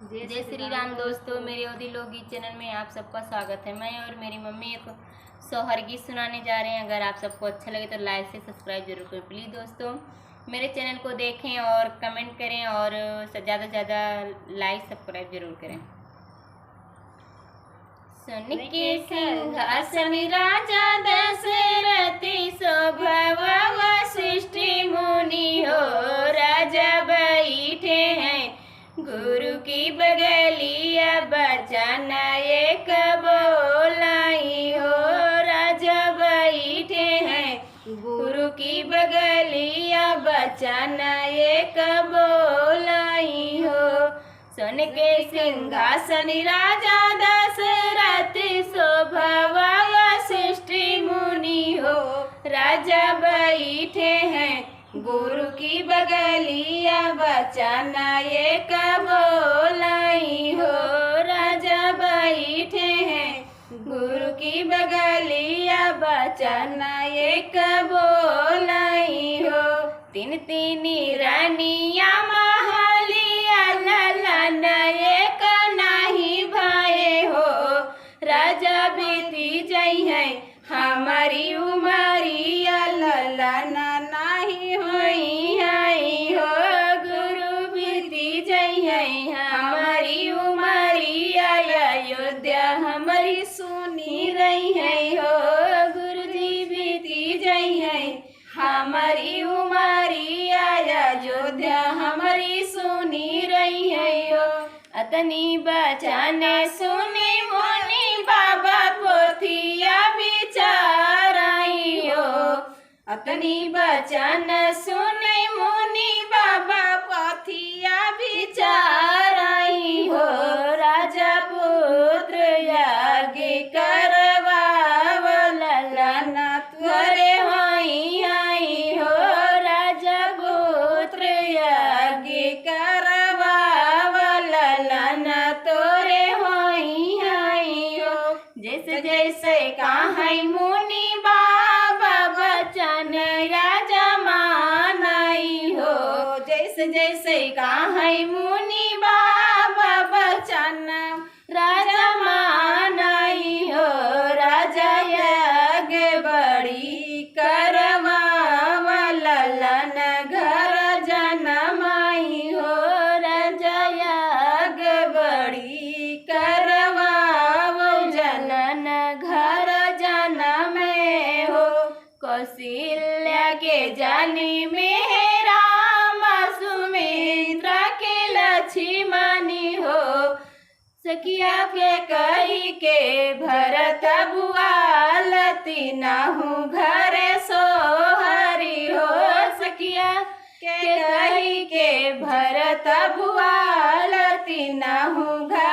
जय श्री राम दोस्तों, मेरे ओदी लोकगीत चैनल में आप सबका स्वागत है। मैं और मेरी मम्मी एक सोहर गीत सुनाने जा रहे हैं। अगर आप सबको अच्छा लगे तो लाइक से सब्सक्राइब जरूर करें प्लीज़ दोस्तों। मेरे चैनल को देखें और कमेंट करें और ज़्यादा से ज़्यादा लाइक सब्सक्राइब जरूर करें। सुन के सिंहासन राजा दशरथ शोभव सृष्टि मुनि हो, राजा बैठे हैं गुरु की बगलिया बचन एक बोलाई हो, राजा बैठे हैं गुरु की बगलिया बचन एक बोलाई हो। सुन के सिंहासन राजा दशरथ शोभव सृष्टि मुनि हो, राजा बैठे हैं गुरु की बगलिया बचन एक बोलाई हो, राजा बैठे हैं गुरु की बगलिया बचन एक बोलाई हो। तीन तीन रानिया महलिया ललन एक नाही भाई हो, राजा बीती जई है हमारी उमरिया ललन नाही होई आई हो, गुरु बीती जई है हमारी उमरिया अयोध्या हमारी सुनी रही है हो, गुरु जी बीती जई है हमारी उमरिया अयोध्या हमारी सुनी रही है हो। अतनी बचने सुनी मुनि बाबा पोथिया बिचाराई हो, अतनी बचन सुनी मुनि बाबा पोथिया बिचाराई हो, राजा पुत्र यज्ञ करवाव ललन त्वरे होई आई हो, राजा पुत्र यज्ञ करवाव ललन तोरे होई आई हो। जैसे जैसे कहाई मुनि बाबा बचन राजा मानाई हो, जैसे जैसे कहाई मुनि बाबा बचन राजा मानाई हो, राजा यज्ञ बड़ी करवाव ललन घर जनमाई हो, राजा यज्ञ बड़ी करवाव जनन घर जनमे हो। कौशल्या के जानी में राम सुमित्रा के लक्ष्मणी हो, सखिया के कही के भरत बुआलती नाहू घरे सोहरी हो, सखिया के कही के भरत बुआलती नाहू घर